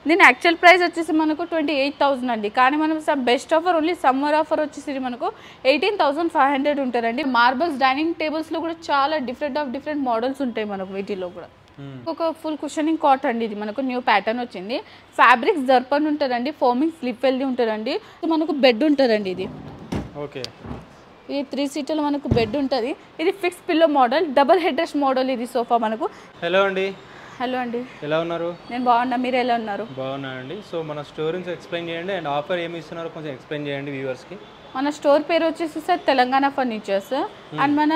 దీని actual price వచ్చేసి మనకు 28,000 అండి. కానీ మనం best offer only summer offer వచ్చేసి మనకు 18,500 ఉంటారండి. మార్బల్స్ డైనింగ్ టేబుల్స్లో కూడా చాలా డిఫరెంట్ మోడల్స్ ఉంటాయి మనకు వీటిలో కూడా. ఒక ఫుల్ కుషనింగ్ కాట్ అండి, ఇది మనకు న్యూ ప్యాటర్న్ వచ్చింది. ఫ్యాబ్రిక్స్ దర్పన్ ఉంటుందండి, ఫోమింగ్ స్లిప్ వెల్ది ఉంటుందండి. మనకు బెడ్ ఉంటుందండి, ఇది ఓకే ఇది 3 సీటర్లు మనకు బెడ్ ఉంటుంది. ఇది fix pillow model, double head rest model ఇది సోఫా మనకు. హలో అండి. హలో అండి, ఎలా ఉన్నారు? నేను బాగున్నా, మీరు ఎలా ఉన్నారు? బాగున్నానండి. సో మన స్టోర్ నుంచి ఎక్స్ప్లెయిన్ చేయండి అండ్ ఆఫర్ ఏమి ఇస్తున్నారో కొంచెం ఎక్స్ప్లెయిన్ చేయండి వ్యూవర్స్కి. మన స్టోర్ పేరు వచ్చేసి సార్ తెలంగాణ ఫర్నిచర్స్ అండ్ మన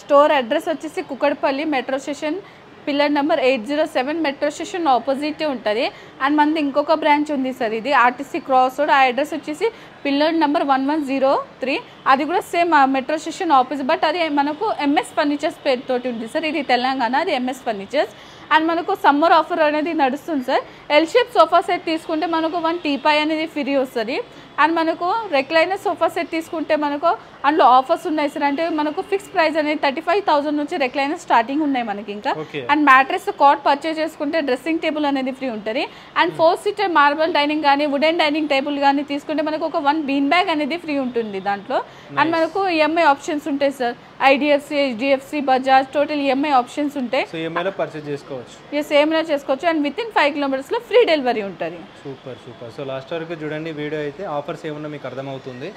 స్టోర్ అడ్రస్ వచ్చేసి Kukkadapalli metro station pillar number 807 metro station opposite ఉంటుంది. అండ్ మనది ఇంకొక బ్రాంచ్ ఉంది సార్, ఇది ఆర్టీసీ క్రాస్ రోడ్. ఆ అడ్రస్ వచ్చేసి పిల్లర్ నెంబర్ 1103, అది కూడా same metro station opposite, but అది మనకు ఎంఎస్ ఫర్నిచర్స్ పేరుతోటి ఉంది సార్. ఇది తెలంగాణ, అది ఎంఎస్ ఫర్నిచర్స్. అండ్ మనకు సమ్మర్ ఆఫర్ అనేది నడుస్తుంది sir. L shape sofa set తీసుకుంటే మనకు 1 టీపాయ్ అనేది ఫ్రీ వస్తుంది. అండ్ మనకు రెక్లైనర్ సోఫా సెట్ తీసుకుంటే మనకు అందులో ఆఫర్స్ ఉన్నాయి సార్. అంటే మనకు ఫిక్స్ ప్రైస్ అనేది 35,000 నుంచి రెక్లైనర్ స్టార్టింగ్ ఉన్నాయి మనకి ఇంకా. అండ్ మ్యాట్రెస్ కాట్ పర్చేస్ చేసుకుంటే డ్రెస్సింగ్ టేబుల్ అనేది ఫ్రీ ఉంటుంది. అండ్ 4 సీటర్ మార్బల్ డైనింగ్ కానీ వుడెన్ డైనింగ్ టేబుల్ కానీ తీసుకుంటే మనకు ఒక 1 బీన్ బ్యాగ్ అనేది ఫ్రీ ఉంటుంది దాంట్లో. అండ్ మనకు ఈఎంఐ ఆప్షన్స్ ఉంటాయి sir, IDFC, HDFC, Bajaj, total EMI options ఉంటాయి. ఈఎంఐలో పర్చేస్ చేసుకోవచ్చు. ఎస్, ఏమైనా చేసుకోవచ్చు. అండ్ విత్ ఇన్ 5 కిలోమీటర్స్లో ఫ్రీ డెలివరీ ఉంటుంది. సూపర్. సో లాస్ట్ వరకు చూడండి వీడియో, అయితే ఆఫర్స్ ఏమన్నా మీకు అర్థమవుతుంది.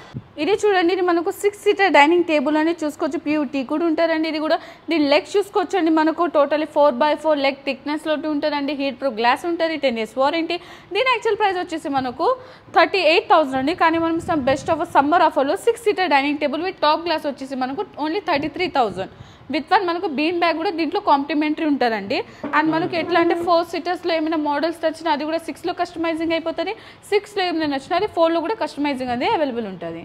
ఇది చూడండి, ఇది మనకు 6 సీటర్ డైనింగ్ టేబుల్ అని చూసుకోవచ్చు. ప్యూటీ కూడా ఉంటారండి. ఇది కూడా దీని లెగ్స్ చూసుకోవచ్చు అండి, మనకు టోటలీ 4x4 లెగ్ థిక్నెస్ లో ఉంటుందండి. హీట్ ప్రూఫ్ గ్లాస్ ఉంటుంది, 10 years వారంటీ. దీని యాక్చువల్ ప్రైస్ వచ్చేసి మనకు 38,000 అండి. కానీ మనం బెస్ట్ ఆఫర్ సమ్మర్ ఆఫర్లో 6 seater dining table with top glass వచ్చేసి మనకు ఓన్లీ 33,000 విత్ వన్ మనకు బీన్ బ్యాగ్ కూడా దీంట్లో కాంప్లిమెంటరీ ఉంటుందండి. అండ్ మనకు ఎట్లా అంటే 4 సీటర్స్లో ఏమైనా మోడల్స్ నచ్చినా అది కూడా 6లో కస్టమైజింగ్ అయిపోతుంది. 6లో ఏమైనా నచ్చినా అది 4లో కూడా కస్టమైజింగ్ అనేది అవైలబుల్ ఉంటుంది.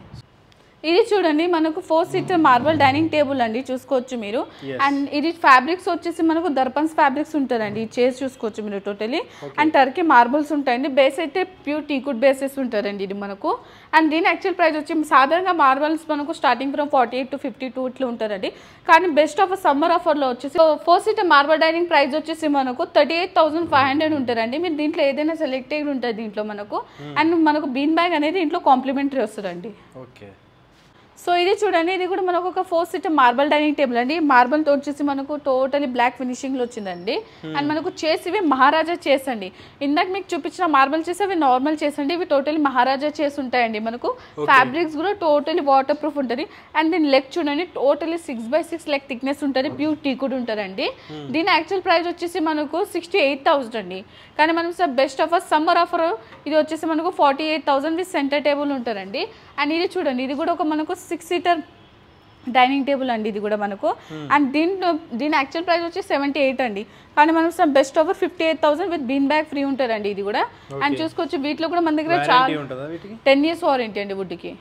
ఇది చూడండి, మనకు 4 సీటర్ మార్బల్ డైనింగ్ టేబుల్ అండి, చూసుకోవచ్చు మీరు. అండ్ ఇది ఫ్యాబ్రిక్స్ వచ్చేసి మనకు దర్పన్స్ ఫ్యాబ్రిక్స్ ఉంటుందండి. ఈ చైర్స్ చూసుకోవచ్చు మీరు టోటలీ. అండ్ టర్కీ మార్బల్స్ ఉంటాయండి. బేస్ అయితే ప్యూర్ టీకుడ్ బేసెస్ ఉంటారండి ఇది మనకు. అండ్ దీని యాక్చువల్ ప్రైస్ వచ్చి సాధారణంగా మార్బల్స్ మనకు స్టార్టింగ్ ఫ్రమ్ 48 to 52 ఇట్లా ఉంటారండి. కానీ బెస్ట్ ఆఫర్ సమ్మర్ ఆఫర్లో వచ్చేసి 4 సీటర్ మార్బల్ డైనింగ్ ప్రైస్ వచ్చేసి మనకు 38,500 ఉంటారండి. మీరు దీంట్లో ఏదైనా సెలెక్టెడ్ ఉంటుంది దీంట్లో మనకు. అండ్ మనకు బీన్ బ్యాగ్ అనేది దీంట్లో కాంప్లిమెంటరీ వస్తుందండి. ఓకే. సో ఇది చూడండి, ఇది కూడా మనకు ఒక 4 సీటర్ మార్బల్ డైనింగ్ టేబుల్ అండి. మార్బల్ తో వచ్చేసి మనకు టోటలీ బ్లాక్ ఫినిషింగ్ లో వచ్చిందండి. అండ్ మనకు చేసి ఇవి మహారాజా చేసి అండి. ఇందాక మీకు చూపించిన మార్బల్ చేసి అవి నార్మల్ చేసి అండి, ఇవి టోటలీ మహారాజా చేసి ఉంటాయండి మనకు. ఫ్యాబ్రిక్స్ కూడా టోటలీ వాటర్ ప్రూఫ్ ఉంటుంది. అండ్ దీని లెగ్ చూడండి, టోటలీ 6x6 లెగ్ థిక్నెస్ ఉంటుంది, ప్యూర్ టీ కూడా ఉంటుందండి. దీని యాక్చువల్ ప్రైస్ వచ్చేసి మనకు 68,000 అండి. కానీ మనం బెస్ట్ ఆఫర్ సమ్మర్ ఆఫర్ ఇది వచ్చేసి మనకు 48,000 విత్ సెంటర్ టేబుల్ ఉంటారండి. అండ్ ఇది చూడండి, ఇది కూడా ఒక మనకు 6 సీటర్ డైనింగ్ టేబుల్ అండి ఇది కూడా మనకు. అండ్ దీని యాక్చువల్ ప్రైస్ వచ్చి 78 అండి. కానీ మనం best offer 58,000 with bean bag free ఉంటారండి ఇది కూడా. అండ్ చూసుకోవచ్చు వీటిలో కూడా మన దగ్గర చాలా 10 years వారంటీ అండి వుడ్కి.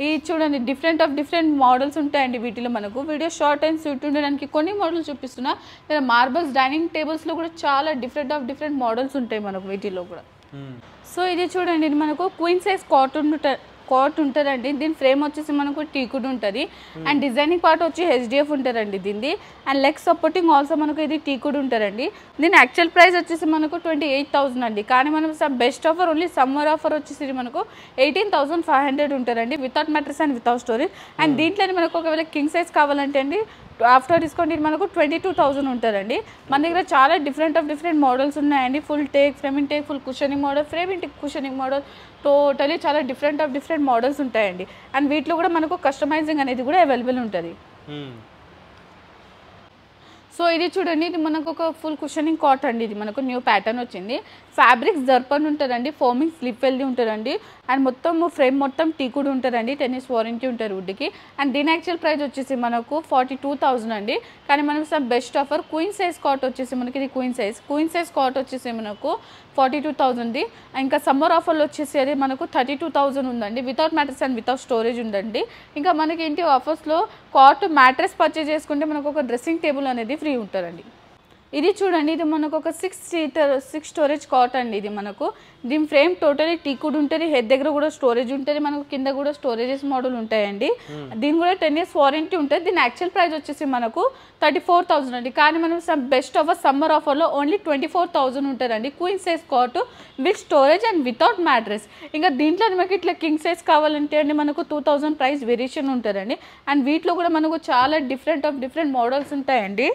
ఇది చూడండి, డిఫరెంట్ మోడల్స్ ఉంటాయండి వీటిలో మనకు. వీడియో షార్ట్ అండ్ స్వీట్ ఉండడానికి కొన్ని మోడల్స్ చూపిస్తున్నా. లేదా మార్బల్స్ డైనింగ్ టేబుల్స్లో కూడా చాలా డిఫరెంట్ మోడల్స్ ఉంటాయి మనకు వీటిలో కూడా. సో ఇది చూడండి, ఇది మనకు క్వీన్ సైజ్ కాట్ ఉంటుందండి. దీని ఫ్రేమ్ వచ్చేసి మనకు టీకుడ్ ఉంటుంది. అండ్ డిజైనింగ్ పార్ట్ వచ్చి హెచ్డిఎఫ్ ఉంటుందండి దీన్ని. అండ్ లెగ్ సపోర్టింగ్ ఆల్సో మనకు ఇది టీకుడ్ ఉంటారండి. దీని యాక్చువల్ ప్రైస్ వచ్చేసి మనకు 28,000 అండి. కానీ మనం best offer only summer offer వచ్చేసి మనకు 18,500 ఉంటారండి, without mattress and without storage. And దీంట్లోనే మనకు ఒకవేళ కింగ్ సైజ్ కావాలంటే అండి ఆఫ్టర్ డిస్కౌంట్ ఇది మనకు 22,000 ఉంటారండి. మన దగ్గర చాలా డిఫరెంట్ మోడల్స్ ఉన్నాయండి. Full take, frame in take, full cushioning model, frame in take cushioning model, totally చాలా డిఫరెంట్ మోడల్స్ ఉంటాయండి. అండ్ వీటిలో కూడా మనకు కస్టమైజింగ్ అనేది కూడా అవైలబుల్ ఉంటుంది. సో ఇది చూడండి, ఇది మనకు ఒక ఫుల్ కుషనింగ్ కాట్ అండి. ఇది మనకు న్యూ ప్యాటర్న్ వచ్చింది. ఫ్యాబ్రిక్స్ దర్పన్ ఉంటుందండి, ఫోమింగ్ స్లిప్ వెల్ది ఉంటుందండి. అండ్ మొత్తం ఫ్రేమ్ మొత్తం టీ కూడా ఉంటుందండి, 10 years వారంటీ ఉంటుంది వుడ్కి. అండ్ దీని యాక్చువల్ ప్రైస్ వచ్చేసి మనకు 42,000 అండి. కానీ మనం best offer queen size cot వచ్చేసి మనకి ఇది క్వీన్ సైజ్ కాట్ వచ్చేసి మనకు 42,000. ఇంకా సమ్మర్ ఆఫర్లో వచ్చేసి అది మనకు 32,000 ఉందండి, without mattress and without storage ఉందండి. ఇంకా మనకి ఏంటి ఆఫర్స్లో కాట్ మ్యాట్రెస్ పర్చేజ్ చేసుకుంటే మనకు ఒక డ్రెస్సింగ్ టేబుల్ అనేది ఫ్రీ ఉంటుందండి. ఇది చూడండి, ఇది మనకు ఒక 6 స్టోరేజ్ కాట్ అండి. ఇది మనకు దీని ఫ్రేమ్ టోటలీ టీకుడ్ ఉంటుంది, హెడ్ దగ్గర కూడా స్టోరేజ్ ఉంటుంది, మనకు కింద కూడా స్టోరేజెస్ మోడల్ ఉంటాయండి. దీని కూడా 10 years వారంటీ ఉంటుంది. దీని యాక్చువల్ ప్రైస్ వచ్చేసి మనకు 34,000 అండి. కానీ మనం బెస్ట్ ఆఫర్ సమ్మర్ ఆఫర్లో ఓన్లీ 24,000 ఉంటుందండి. Queen size cot with storage and without mattress. ఇంకా దీంట్లో మనకి ఇట్లా కింగ్ సైజ్ కావాలంటే అండి మనకు 2,000 ప్రైస్ వేరియేషన్ ఉంటుందండి. అండ్ వీటిలో కూడా మనకు చాలా డిఫరెంట్ మోడల్స్ ఉంటాయండి.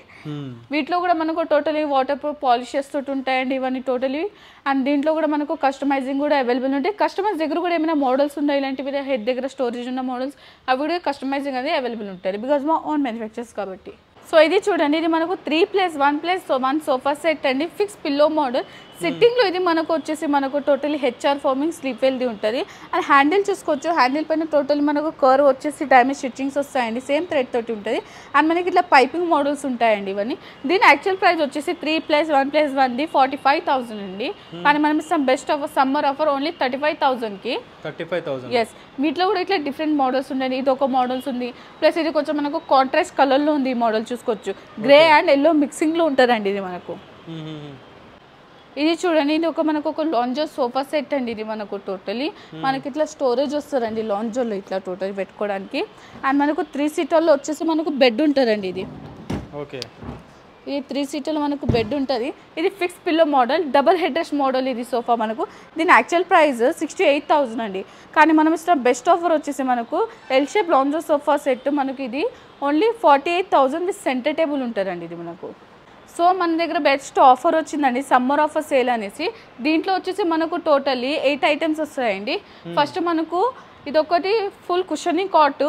వీటిలో కూడా మనకు టోటలీ వాటర్ ప్రూఫ్ పాలిషెస్ తోటి ఉంటాయండి ఇవన్నీ టోటలీ. అండ్ దీంట్లో కూడా మనకు కస్టమైజింగ్ కూడా అవైలబుల్ ఉంటాయి. కస్టమర్స్ దగ్గర కూడా ఏమైనా మోడల్స్ ఉన్నాయి ఇలాంటివి హెడ్ దగ్గర స్టోరేజ్ ఉన్న మోడల్స్, అవి కూడా కస్టమైజింగ్ అనేది అవైలబుల్ ఉంటాయి బికాజ్ మా ఓన్ మ్యానుఫ్యాక్చర్స్ కాబట్టి. సో ఇది చూడండి, ఇది మనకు 3+1+1 సోఫా సెట్ అండి, ఫిక్స్ పిల్లో మోడల్. సిట్టింగ్లో ఇది మనకు వచ్చేసి మనకు totally HR farming sleep Veldi ఉంటుంది. అండ్ హ్యాండిల్ చూసుకోవచ్చు, హ్యాండిల్ పైన టోటల్ మనకు కర్వ్ వచ్చేసి డైమండ్ స్టిచ్చింగ్స్ వస్తాయండి, సేమ్ థ్రెడ్ తోటి ఉంటుంది. అండ్ మనకి ఇట్లా పైపింగ్ మోడల్స్ ఉంటాయండి ఇవన్నీ. దీని యాక్చువల్ ప్రైస్ వచ్చేసి 3+1+1ది 45,000 అండి. కానీ మనం ఇస్తాం best offer summer offer only 35,000కి. 35,000. ఎస్, వీటిలో కూడా ఇట్లా డిఫరెంట్ మోడల్స్ ఉన్నాయి. ఇది ఒక మోడల్స్ ఉంది, ప్లస్ ఇది కొంచెం మనకు కాంట్రాస్ట్ కలర్లో ఉంది ఈ మోడల్ చూసుకోవచ్చు. గ్రే అండ్ ఎల్లో మిక్సింగ్లో ఉంటుందండి ఇది మనకు. ఇది చూడండి, ఇది మనకు ఒక లాంజర్ సోఫా సెట్ అండి. ఇది మనకు టోటలీ మనకి ఇట్లా స్టోరేజ్ వస్తుందండి లాంజర్లో ఇట్లా టోటల్ పెట్టుకోవడానికి. అండ్ మనకు 3 సీటర్లో వచ్చేసి మనకు బెడ్ ఉంటుందండి. ఇది ఓకే, ఇది 3 సీటర్లో మనకు బెడ్ ఉంటుంది. ఇది fix pillow model, double head rest model ఇది సోఫా మనకు. దీని యాక్చువల్ ప్రైస్ 68,000 అండి. కానీ మనం ఇష్టం బెస్ట్ ఆఫర్ వచ్చేసి మనకు L shape lounger sofa set మనకి ఇది ఓన్లీ 48,000 విత్ సెంటర్ టేబుల్ ఉంటుందండి ఇది మనకు. సో మన దగ్గర బెస్ట్ ఆఫర్ వచ్చిందండి సమ్మర్ ఆఫర్ సేల్ అనేసి. దీంట్లో వచ్చేసి మనకు టోటల్లీ 8 ఐటమ్స్ వస్తాయండి. ఫస్ట్ మనకు ఇదొకటి full cushioning cot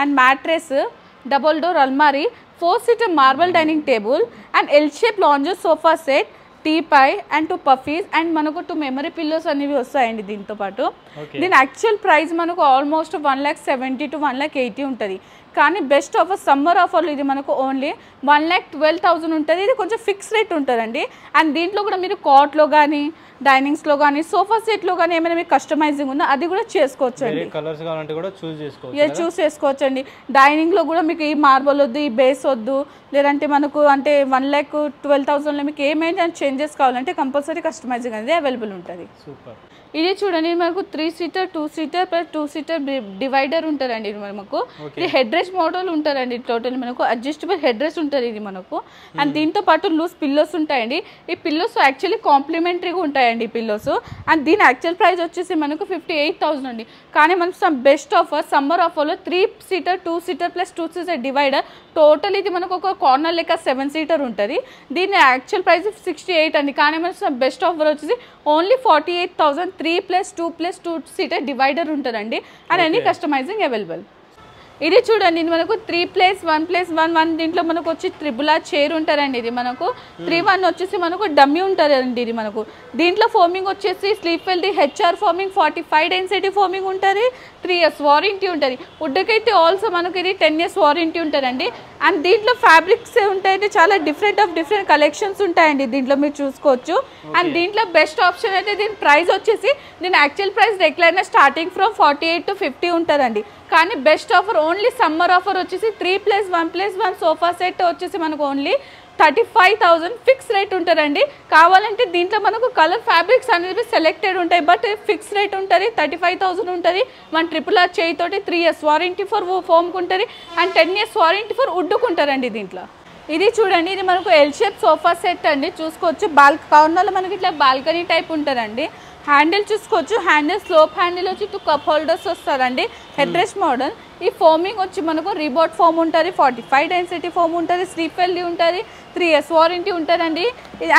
and mattress, double door అల్మారీ, 4 seater marble dining table and L shape lounger sofa set, teapoy and 2 puffies and మనకు 2 మెమరీ పిల్లోస్ అనేవి వస్తాయండి దీంతో పాటు. దీని యాక్చువల్ ప్రైస్ మనకు ఆల్మోస్ట్ 1,70,000 to 1,80,000 ఉంటుంది. కానీ బెస్ట్ ఆఫర్ సమ్మర్ ఆఫర్లో ఇది మనకు ఓన్లీ 1,12,000 ఉంటుంది. ఇది కొంచెం ఫిక్స్ రేట్ ఉంటుందండి. అండ్ దీంట్లో కూడా మీరు కాట్లో కానీ డైనింగ్స్లో కానీ సోఫా సెట్లో కానీ ఏమైనా మీకు కస్టమైజింగ్ ఉందో అది కూడా చేసుకోవచ్చు అండి. కలర్స్ కావాలంటే కూడా చూస్ చేసుకోవచ్చు అండి. డైనింగ్లో కూడా మీకు ఈ మార్బల్ వద్దు, ఈ బేస్ వద్దు, లేదంటే మనకు అంటే 1,12,000లో మీకు ఏమైనా చేంజెస్ కావాలంటే కంపల్సరీ కస్టమైజింగ్ అనేది అవైలబుల్ ఉంటుంది. సూపర్. ఇది చూడండి, మనకు 3 seater 2 seater plus 2 seater divider ఉంటుందండి. ఇది మనకు ఇది హెడ్ రెస్ట్ మోడల్ ఉంటుందండి. టోటల్ మనకు అడ్జస్టబుల్ హెడ్ రెస్ట్ ఉంటుంది ఇది మనకు. అండ్ దీంతో పాటు లూజ్ పిల్లోస్ ఉంటాయండి. ఈ పిల్లోస్ యాక్చువల్లీ కాంప్లిమెంటరీగా ఉంటాయండి ఈ పిల్లోస్. అండ్ దీని యాక్చువల్ ప్రైస్ వచ్చేసి మనకు 58,000 అండి. కానీ మనకు బెస్ట్ ఆఫర్ సమ్మర్ ఆఫర్లో 3 seater 2 seater plus 2 seater divider total ఇది మనకు ఒక కార్నర్ లెక్క 7 సీటర్ ఉంటుంది. దీని యాక్చువల్ ప్రైస్ 68 అండి. కానీ మనకు బెస్ట్ ఆఫర్ వచ్చేసి ఓన్లీ 48,000, 3+2+2 సీటర్ డివైడర్ ఉంటుందండి. And any customising available. ఇది చూడండి, ఇది మనకు 3+1+1 దీంట్లో మనకు వచ్చి త్రిబుల్ చైర్ ఉంటారండి. ఇది మనకు 3-1 వచ్చేసి మనకు డమ్మీ ఉంటుందండి. ఇది మనకు దీంట్లో ఫోమింగ్ వచ్చేసి స్లీప్ వెల్ది హెచ్ఆర్ ఫోమింగ్ 45 డెన్సిటీ ఫోమింగ్ ఉంటుంది. 3 years వారంటీ ఉంటుంది. వుడ్కైతే ఆల్సో మనకు ఇది 10 years వారంటీ ఉంటుందండి. అండ్ దీంట్లో ఫ్యాబ్రిక్స్ ఉంటాయండి, చాలా డిఫరెంట్ కలెక్షన్స్ ఉంటాయండి దీంట్లో మీరు చూసుకోవచ్చు. అండ్ దీంట్లో బెస్ట్ ఆప్షన్ అయితే దీని ప్రైస్ వచ్చేసి దీని actual price regular starting from 48 to 50 ఉంటుందండి. కానీ best offer only summer offer వచ్చేసి 3+1+1 సోఫా సెట్ వచ్చేసి మనకు ఓన్లీ 35,000 ఫిక్స్ రేట్ ఉంటుందండి. కావాలంటే దీంట్లో మనకు కలర్ ఫ్యాబ్రిక్స్ అనేవి సెలెక్టెడ్ ఉంటాయి, బట్ ఫిక్స్ రేట్ ఉంటుంది. 35,000 ఉంటుంది. 1 చేయితోటి 3 years వారంటీ ఫర్ ఫోమ్కి ఉంటుంది అండ్ 10 years వారంటీ ఫర్ వుడ్కు ఉంటారండి దీంట్లో. ఇది చూడండి, ఇది మనకు ఎల్ షేప్ సోఫా సెట్ అండి. చూసుకోవచ్చు కార్నర్లో మనకి ఇట్లా బాల్కనీ టైప్ ఉంటుందండి. హ్యాండిల్ చూసుకోవచ్చు, హ్యాండిల్ స్లోప్ హ్యాండిల్ వచ్చి 2 కప్ హోల్డర్స్ వస్తారండి. Head rest model. ఈ ఫోమింగ్ వచ్చి మనకు రీబోట్ ఫోమ్ ఉంటుంది, 45 డెన్సిటీ ఫోమ్ ఉంటుంది, స్లీప్ వెల్ది ఉంటుంది, 3 years వారంటీ ఉంటుందండి.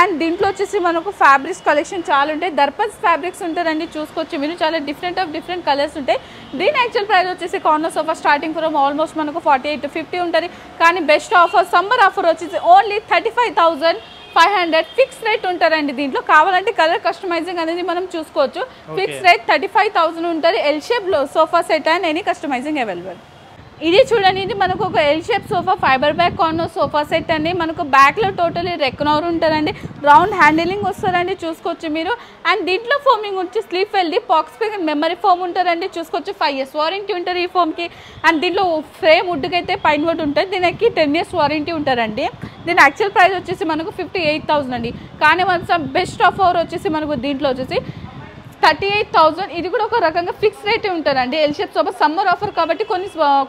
అండ్ దీంట్లో వచ్చేసి మనకు ఫ్యాబ్రిక్స్ కలెక్షన్ చాలా ఉంటాయి. దర్పస్ ఫ్యాబ్రిక్స్ ఉంటుందండి. చూసుకోవచ్చు మీరు, చాలా డిఫరెంట్ కలర్స్ ఉంటాయి. దీని యాక్చువల్ ప్రైస్ వచ్చేసి corner sofa starting from almost మనకు 48 to 50 ఉంటుంది. కానీ బెస్ట్ ఆఫర్ సమ్మర్ ఆఫర్ వచ్చేసి ఓన్లీ 35,500 ఫిక్స్ రేట్ ఉంటారండి. దీంట్లో కావాలంటే కలర్ కస్టమైజింగ్ అనేది మనం చూసుకోవచ్చు. ఫిక్స్ రేట్ 35,000 ఉంటుంది. L shape sofa set and any customising available. ఇది చూడండి, ఇది మనకు ఒక L shape sofa, fibre back corner sofa set అండి. మనకు బ్యాక్లో టోటలీ రెక్నవర్ ఉంటుందండి, రౌండ్ హ్యాండిలింగ్ వస్తుందండి చూసుకోవచ్చు మీరు. అండ్ దీంట్లో ఫోమింగ్ వచ్చి స్లీప్ వెల్ది పాక్స్ స్ప్రింగ్ మెమరీ ఫోమ్ ఉంటుందండి చూసుకోవచ్చు. 5 years వారంటీ ఉంటుంది ఈ ఫోమ్కి. అండ్ దీంట్లో ఫ్రేమ్ వుడ్కి అయితే పైన వుడ్ ఉంటుంది, దీనికి 10 years వారంటీ ఉంటుందండి. దీని యాక్చువల్ ప్రైస్ వచ్చేసి మనకు 58,000 అండి. కానీ మన బెస్ట్ ఆఫర్ వచ్చేసి మనకు దీంట్లో వచ్చేసి 38,000. ఇది కూడా ఒక రకంగా ఫిక్స్ రేట్ ఉంటుందండి. L shape sofa summer offer కాబట్టి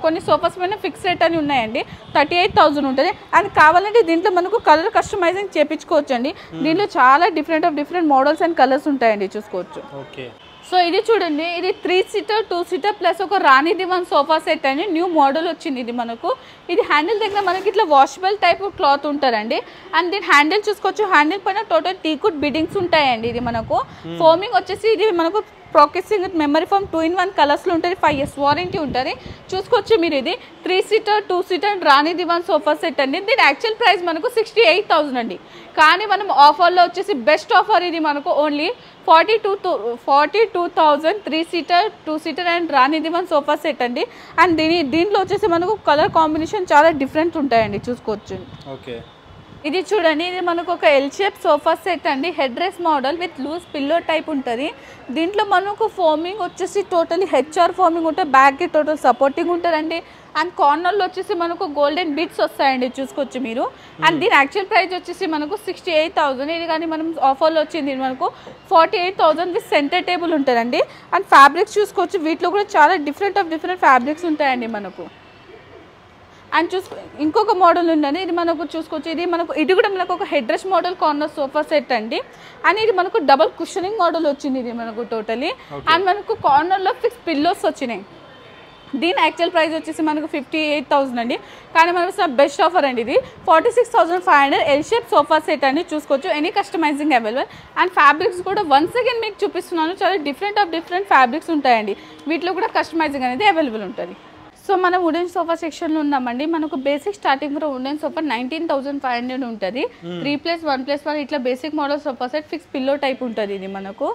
కొన్ని సోఫాస్ పైన ఫిక్స్ రేట్ అని ఉన్నాయండి. 38,000 ఉంటుంది. అది కావాలంటే దీంట్లో మనకు కలర్ కస్టమైజింగ్ చేయించుకోవచ్చు అండి. దీంట్లో చాలా డిఫరెంట్ మోడల్స్ అండ్ కలర్స్ ఉంటాయండి చూసుకోవచ్చు. ఓకే. సో ఇది చూడండి, ఇది 3 seater 2 seater ప్లస్ ఒక రాణి దివాన్ సోఫా సెట్ అని న్యూ మోడల్ వచ్చింది. ఇది మనకు ఇది హ్యాండిల్ దగ్గర మనకి ఇట్లా వాషబుల్ టైప్ క్లాత్ ఉంటుందండి. అండ్ దీని హ్యాండిల్ చూసుకోవచ్చు, హ్యాండిల్ పైన టోటల్ టీకుడ్ బిడ్డింగ్స్ ఉంటాయండి. ఇది మనకు ఫోమింగ్ వచ్చేసి ఇది మనకు ప్రాకెసింగ్ మెమరీ ఫోమ్ 2-in-1 కలర్స్లో ఉంటుంది. 5 years వారంటీ ఉంటుంది చూసుకోవచ్చు మీరు. ఇది 3 seater 2 seater రాణి దివాన్ సోఫా సెట్ అండి. దీని యాక్చువల్ ప్రైస్ మనకు 68,000 అండి. కానీ మనం ఆఫర్లో వచ్చేసి బెస్ట్ ఆఫర్ ఇది మనకు only 42,000 3 seater 2 seater and Rani divan sofa set అండి. అండ్ దీంట్లో వచ్చేసి మనకు కలర్ కాంబినేషన్ చాలా డిఫరెంట్ ఉంటాయండి చూసుకోవచ్చు. ఓకే. ఇది చూడండి, ఇది మనకు ఒక ఎల్ షేప్ సోఫా సెట్ అండి. Head rest model with loose pillow type ఉంటుంది. దీంట్లో మనకు ఫోమింగ్ వచ్చేసి టోటలీ హెచ్ఆర్ ఫోమింగ్ ఉంటుంది, బ్యాక్కి టోటల్ సపోర్టింగ్ ఉంటుందండి. అండ్ కార్నర్లో వచ్చేసి మనకు గోల్డెన్ బిట్స్ వస్తాయండి చూసుకోవచ్చు మీరు. అండ్ దీని యాక్చువల్ ప్రైస్ వచ్చేసి మనకు 68,000. ఇది కానీ మనం ఆఫర్లో వచ్చింది మనకు 48,000 విత్ సెంటర్ టేబుల్ ఉంటుందండి. అండ్ ఫ్యాబ్రిక్స్ చూసుకోవచ్చు, వీటిలో కూడా చాలా డిఫరెంట్ ఫ్యాబ్రిక్స్ ఉంటాయండి మనకు. అండ్ ఇంకొక మోడల్ ఉందండి, ఇది మనకు చూసుకోవచ్చు. ఇది కూడా మనకు ఒక head rest model corner sofa set అండి. అండ్ ఇది మనకు డబల్ కుషనింగ్ మోడల్ వచ్చింది ఇది మనకు టోటలీ. అండ్ మనకు కార్నర్లో ఫిక్స్ పిల్లోస్ వచ్చినాయి. దీని యాక్చువల్ ప్రైస్ వచ్చేసి మనకు 58,000 అండి. కానీ మనకు బెస్ట్ ఆఫర్ అండి. ఇది 46,500 ఎల్ షేప్ సోఫా సెట్ అండి చూసుకోవచ్చు. Any customising available. And fabrics కూడా వన్స్ అగైన్ మీకు చూపిస్తున్నాను, చాలా డిఫరెంట్ ఫ్యాబ్రిక్స్ ఉంటాయండి. వీటిలో కూడా కస్టమైజింగ్ అనేది అవైలబుల్ ఉంటుంది. సో మనం వుడెన్ సోఫా సెక్షన్లో ఉన్నామండి. మనకు basic starting for wooden sofa 19,500 ఉంటుంది. 3+1+1 ఇట్లా basic model sofa set fix pillow type ఉంటుంది. ఇది మనకు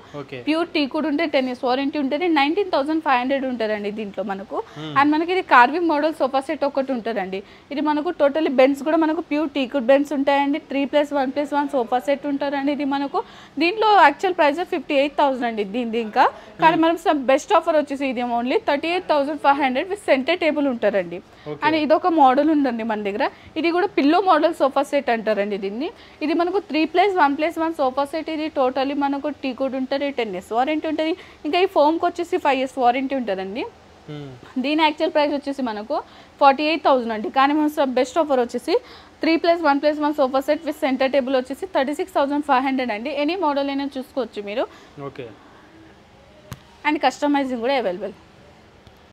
ప్యూర్ టీ కూడా ఉంటే 10 years వారంటీ ఉంటుంది. 19,500 ఉంటుందండి దీంట్లో మనకు. అండ్ మనకి ఇది కార్వింగ్ మోడల్ సోఫా సెట్ ఒకటి ఉంటుందండి. ఇది మనకు టోటలీ బెండ్స్ కూడా మనకు ప్యూర్ టీ కుడ్ బెండ్స్ ఉంటాయండి. 3+1+1 సోఫా సెట్ ఉంటుందండి. ఇది మనకు దీంట్లో యాక్చువల్ ప్రైస్ 58,000 అండి దీనిది. ఇంకా కానీ మనం బెస్ట్ ఆఫర్ వచ్చేసి ఇది ఓన్లీ 38,500 విత్ సెంటర్ టేబుల్ ఉంటారండి. అండ్ ఇదొక మోడల్ ఉందండి మన దగ్గర. ఇది కూడా పిల్లో మోడల్ సోఫా సెట్ అంటారండి దీన్ని. ఇది మనకు 3+1+1 సోఫా సెట్. ఇది టోటలీ మనకు టీ కుడ్ ఉంటుంది, 10 years వారంటీ ఉంటుంది. ఇంకా ఈ ఫోమ్కి వచ్చేసి 5 years వారంటీ ఉంటుందండి. దీని యాక్చువల్ ప్రైస్ వచ్చేసి మనకు 48,000 అండి. కానీ మనం బెస్ట్ ఆఫర్ వచ్చేసి 3+1+1 sofa set with centre table వచ్చేసి 36,500 అండి. ఎనీ మోడల్ అయినా చూసుకోవచ్చు మీరు. ఓకే. అండ్ కస్టమైజింగ్ కూడా అవైలబుల్.